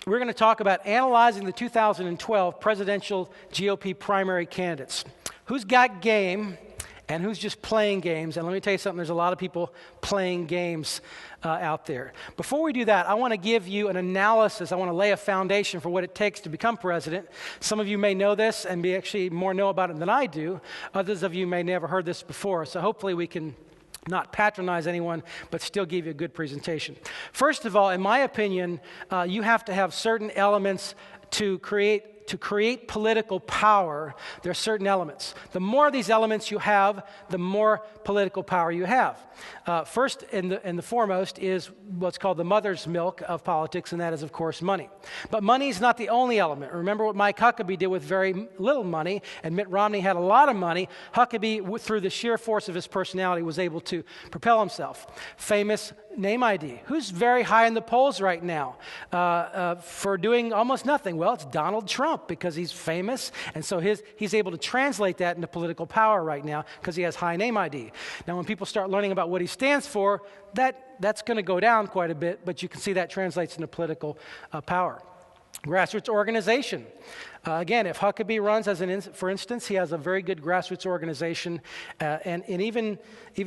we're going to talk about analyzing the 2012 presidential GOP primary candidates. Who's got game and who's just playing games? And let me tell you something, there's a lot of people playing games out there. Before we do that, I want to give you an analysis. I want to lay a foundation for what it takes to become president. Some of you may know this and actually more know about it than I do. Others of you may never heard this before. So hopefully we can not patronize anyone, but still give you a good presentation. First of all, in my opinion, you have to have certain elements to create political power. There are certain elements. The more of these elements you have, the more political power you have. First and the foremost is what's called the mother's milk of politics, and that is, of course, money. But money is not the only element. Remember what Mike Huckabee did with very little money, and Mitt Romney had a lot of money. Huckabee, through the sheer force of his personality, was able to propel himself. Famous name ID. Who's very high in the polls right now for doing almost nothing? Well, it's Donald Trump, because he's famous, and so he's able to translate that into political power right now because he has high name ID. Now, when people start learning about what he stands for, that's going to go down quite a bit, but you can see that translates into political power. Grassroots organization. Again, if Huckabee runs, for instance, he has a very good grassroots organization, and even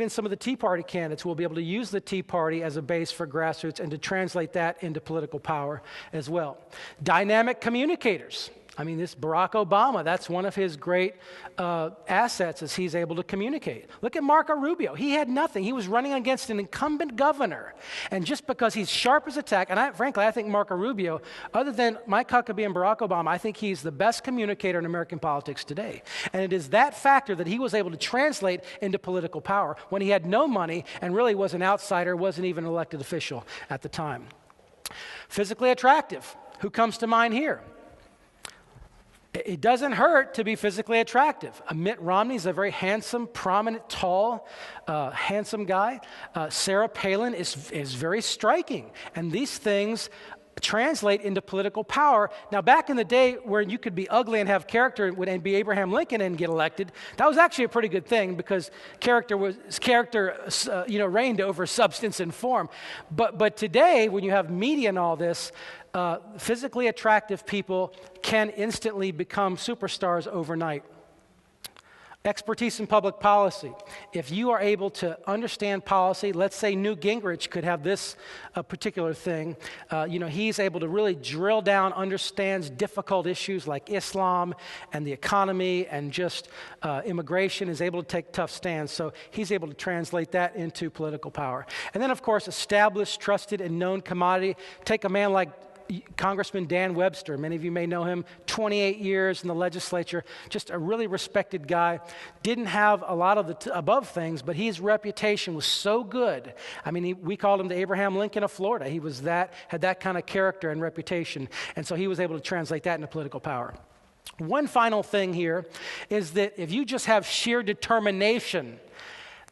some of the Tea Party candidates will be able to use the Tea Party as a base for grassroots and to translate that into political power as well. Dynamic communicators. I mean, this Barack Obama, that's one of his great assets, is he's able to communicate. Look at Marco Rubio. He had nothing. He was running against an incumbent governor. And just because he's sharp as a tack, and frankly, I think Marco Rubio, other than Mike Huckabee and Barack Obama, I think he's the best communicator in American politics today. And it is that factor that he was able to translate into political power when he had no money and really was an outsider, wasn't even an elected official at the time. Physically attractive. Who comes to mind here? It doesn't hurt to be physically attractive. Mitt Romney is a very handsome, prominent, tall, handsome guy. Sarah Palin is very striking. And these things translate into political power. Now, back in the day where you could be ugly and have character and be Abraham Lincoln and get elected, that was actually a pretty good thing because character reigned over substance and form. But today, when you have media and all this, physically attractive people can instantly become superstars overnight. Expertise in public policy. If you are able to understand policy, let's say Newt Gingrich could have this particular thing. He's able to really drill down, understands difficult issues like Islam and the economy and just immigration, is able to take tough stands. So he's able to translate that into political power. And then, of course, established, trusted, and known commodity. Take a man like Congressman Dan Webster. Many of you may know him, 28 years in the legislature, just a really respected guy. Didn't have a lot of the above things, but his reputation was so good. I mean, we called him the Abraham Lincoln of Florida. He was had that kind of character and reputation, and so he was able to translate that into political power. One final thing here is that if you just have sheer determination,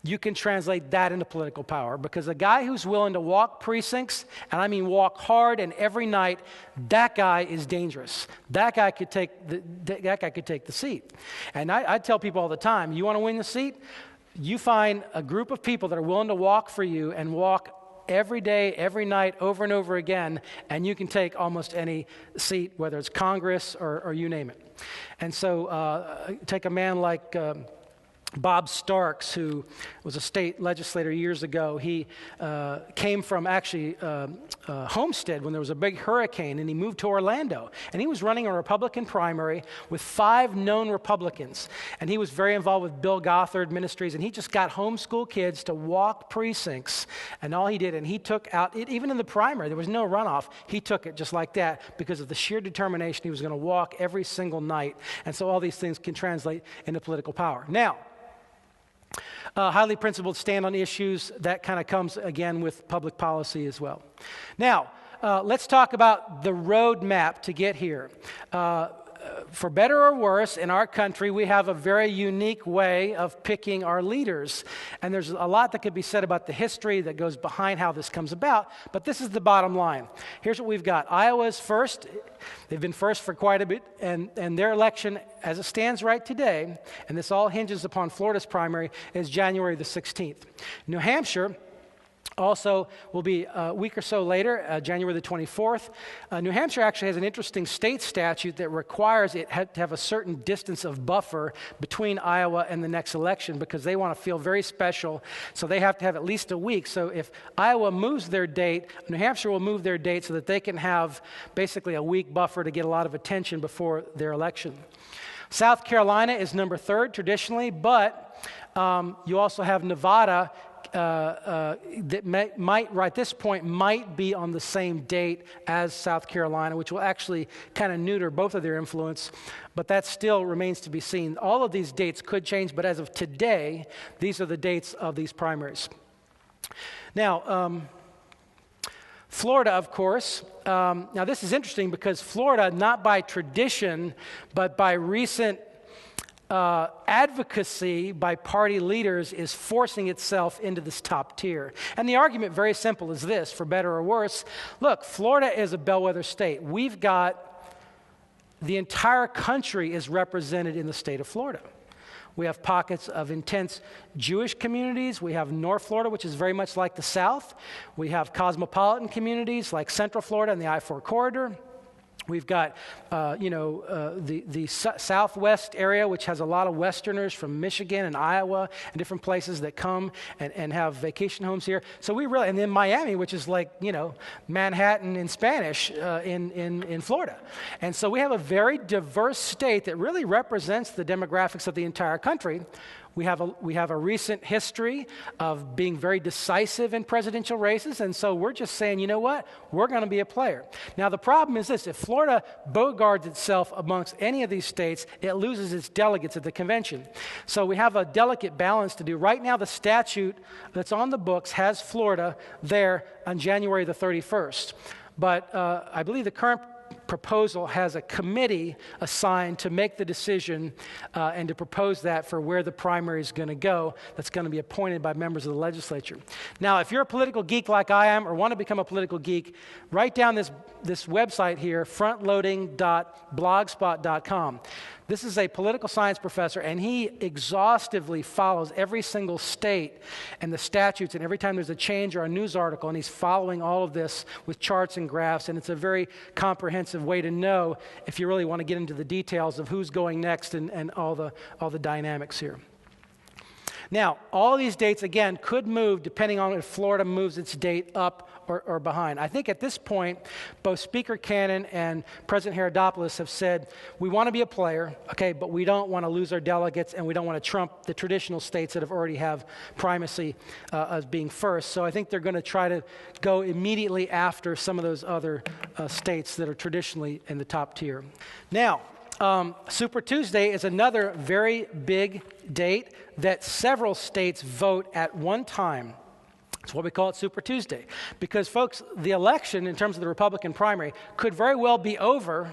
you can translate that into political power, because a guy who's willing to walk precincts, and I mean walk hard and every night, that guy is dangerous. That guy could take the seat. And I tell people all the time, you want to win the seat? You find a group of people that are willing to walk for you and walk every day, every night, over and over again, and you can take almost any seat, whether it's Congress or you name it. And so take a man like Bob Starks, who was a state legislator years ago. He came from actually Homestead when there was a big hurricane, and he moved to Orlando. And he was running a Republican primary with 5 known Republicans. And he was very involved with Bill Gothard Ministries, and he just got homeschool kids to walk precincts. And all he did, and he took out, even in the primary, there was no runoff. He took it just like that because of the sheer determination he was going to walk every single night. And so all these things can translate into political power. Now, highly principled, stand on issues, that kind of comes again with public policy as well. Now, let's talk about the roadmap to get here. For better or worse, in our country, we have a very unique way of picking our leaders. And there's a lot that could be said about the history that goes behind how this comes about. But this is the bottom line. Here's what we've got. Iowa's first. They've been first for quite a bit. And their election, as it stands right today, and this all hinges upon Florida's primary, is January the 16th. New Hampshire, Also, will be a week or so later, January the 24th. New Hampshire actually has an interesting state statute that requires it to have a certain distance of buffer between Iowa and the next election because they want to feel very special. So they have to have at least a week. So if Iowa moves their date, New Hampshire will move their date so that they can have basically a week buffer to get a lot of attention before their election. South Carolina is number 3rd traditionally, but you also have Nevada that might, right at this point, might be on the same date as South Carolina, which will actually kind of neuter both of their influence, but that still remains to be seen. All of these dates could change, but as of today, these are the dates of these primaries. Now, Florida, of course. Now, this is interesting because Florida, not by tradition, but by recent advocacy by party leaders, is forcing itself into this top tier. And the argument, very simple, is this, for better or worse. Look, Florida is a bellwether state. We've got the entire country is represented in the state of Florida. We have pockets of intense Jewish communities. We have North Florida, which is very much like the South. We have cosmopolitan communities like Central Florida and the I-4 corridor. We've got, the southwest area, which has a lot of Westerners from Michigan and Iowa and different places that come and have vacation homes here. So we really, and then Miami, which is like, Manhattan in Spanish in Florida. And so we have a very diverse state that really represents the demographics of the entire country. We have a recent history of being very decisive in presidential races, and so we're just saying, you know what? We're going to be a player. Now, the problem is this. If Florida bogards itself amongst any of these states, it loses its delegates at the convention. So we have a delicate balance to do. Right now, the statute that's on the books has Florida there on January the 31st. But I believe the current proposal has a committee assigned to make the decision and to propose that for where the primary is going to go. That's going to be appointed by members of the legislature. Now, if you're a political geek like I am or want to become a political geek, write down this website here, frontloading.blogspot.com. This is a political science professor, and he exhaustively follows every single state and the statutes, and every time there's a change or a news article, and he's following all of this with charts and graphs, and it's a very comprehensive way to know if you really want to get into the details of who's going next and all the dynamics here. Now, all these dates, again, could move depending on if Florida moves its date up or behind. I think at this point, both Speaker Cannon and President Herodopoulos have said, we want to be a player, okay, but we don't want to lose our delegates, and we don't want to trump the traditional states that already have primacy as being first. So I think they're going to try to go immediately after some of those other states that are traditionally in the top tier. Now, Super Tuesday is another very big date that several states vote at one time. That's why we call it Super Tuesday. Because, folks, the election, in terms of the Republican primary, could very well be over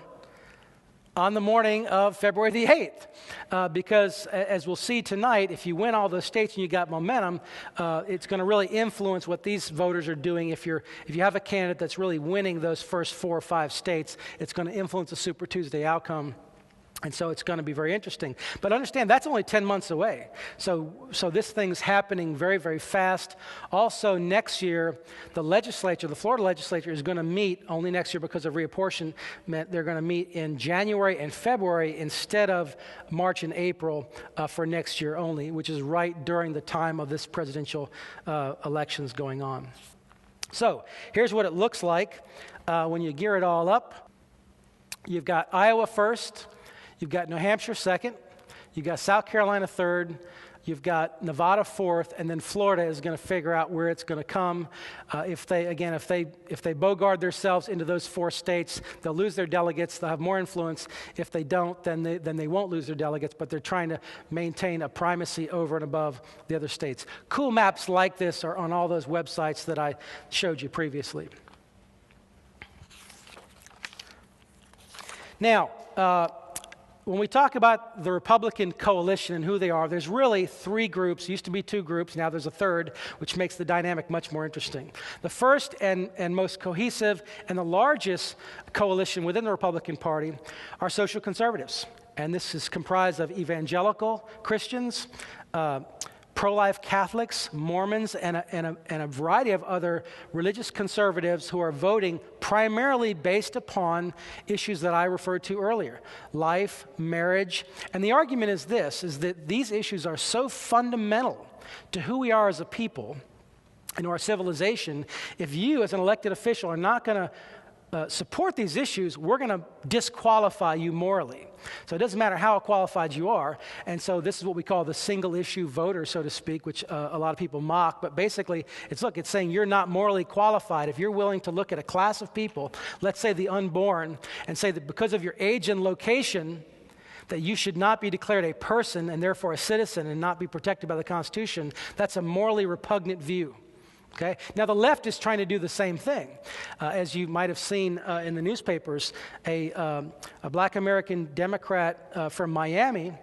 on the morning of February the 8th. Because, as we'll see tonight, if you win all those states and you got momentum, it's going to really influence what these voters are doing. If you have a candidate that's really winning those first 4 or 5 states, it's going to influence the Super Tuesday outcome. And so it's going to be very interesting. But understand, that's only 10 months away. So this thing's happening very, very fast. Also, next year, the Florida legislature is going to meet, only next year because of reapportionment, they're going to meet in January and February instead of March and April for next year only, which is right during the time of this presidential elections going on. So here's what it looks like when you gear it all up. You've got Iowa first. You've got New Hampshire second, you've got South Carolina third, you've got Nevada fourth, and then Florida is going to figure out where it's going to come. If they bogard themselves into those 4 states, they'll lose their delegates, they'll have more influence. If they don't, then they won't lose their delegates, but they're trying to maintain a primacy over and above the other states. Cool maps like this are on all those websites that I showed you previously. Now, when we talk about the Republican coalition and who they are, there's really 3 groups. Used to be 2 groups, now there's a third, which makes the dynamic much more interesting. The first and most cohesive and the largest coalition within the Republican Party are social conservatives. And this is comprised of evangelical Christians, pro-life Catholics, Mormons, and a variety of other religious conservatives who are voting primarily based upon issues that I referred to earlier, life, marriage. And the argument is this, is that these issues are so fundamental to who we are as a people and our civilization. If you, as an elected official, are not going to support these issues, we're going to disqualify you morally. So it doesn't matter how qualified you are. And so this is what we call the single issue voter, so to speak, which a lot of people mock. But basically, it's saying you're not morally qualified. If you're willing to look at a class of people, let's say the unborn, and say that because of your age and location, that you should not be declared a person and therefore a citizen and not be protected by the Constitution, that's a morally repugnant view. Okay? Now, the left is trying to do the same thing. As you might have seen in the newspapers, a black American Democrat from Miami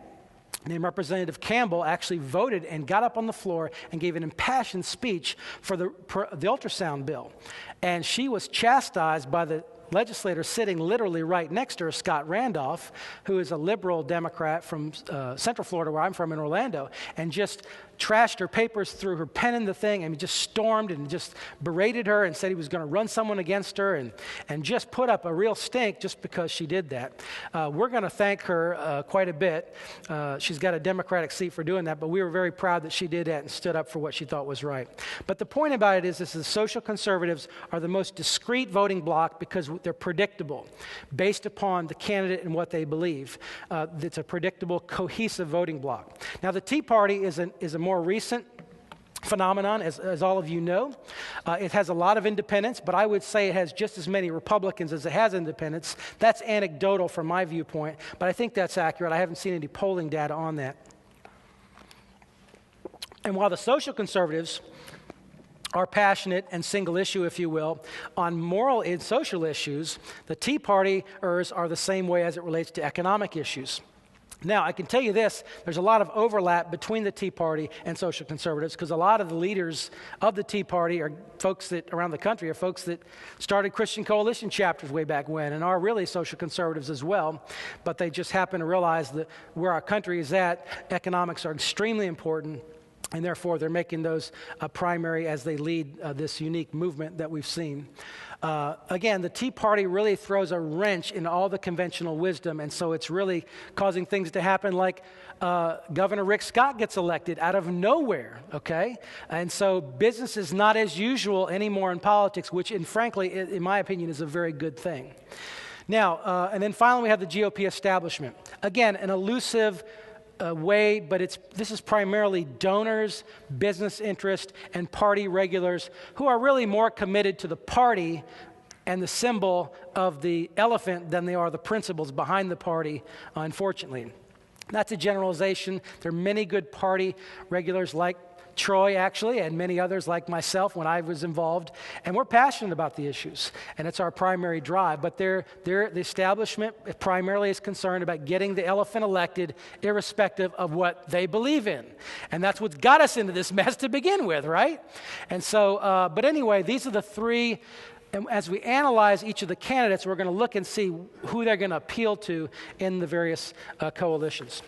named Representative Campbell actually voted and got up on the floor and gave an impassioned speech for the ultrasound bill. And she was chastised by the legislator sitting literally right next to her, Scott Randolph, who is a liberal Democrat from Central Florida, where I'm from, in Orlando, and just trashed her papers, threw her pen in the thing, and just stormed and just berated her and said he was going to run someone against her, and just put up a real stink just because she did that. We're going to thank her quite a bit. She's got a Democratic seat for doing that, but we were very proud that she did that and stood up for what she thought was right. But the point about it is the social conservatives are the most discreet voting bloc because they're predictable based upon the candidate and what they believe. It's a predictable, cohesive voting bloc. Now, the Tea Party is a more recent phenomenon, as all of you know. It has a lot of independents, but I would say it has just as many Republicans as it has independents. That's anecdotal from my viewpoint, but I think that's accurate. I haven't seen any polling data on that. And while the social conservatives are passionate and single issue, if you will, on moral and social issues, the Tea Partiers are the same way as it relates to economic issues. Now, I can tell you this, there's a lot of overlap between the Tea Party and social conservatives because a lot of the leaders of the Tea Party are folks that, around the country, are folks that started Christian Coalition chapters way back when and are really social conservatives as well, but they just happen to realize that where our country is at, economics are extremely important, and therefore they're making those primary as they lead this unique movement that we've seen. Again, the Tea Party really throws a wrench in all the conventional wisdom, and so it's really causing things to happen like Governor Rick Scott gets elected out of nowhere, okay? And so business is not as usual anymore in politics, which, frankly, in my opinion, is a very good thing. Now, and then finally we have the GOP establishment. Again, an elusive way, but this is primarily donors, business interest, and party regulars who are really more committed to the party and the symbol of the elephant than they are the principles behind the party, unfortunately. That's a generalization. There are many good party regulars like Troy, actually, and many others like myself when I was involved, and we're passionate about the issues, and it's our primary drive, but the establishment primarily is concerned about getting the elephant elected irrespective of what they believe in, and that's what got us into this mess to begin with, right? And so, but anyway, these are the three, and as we analyze each of the candidates, we're going to look and see who they're going to appeal to in the various coalitions.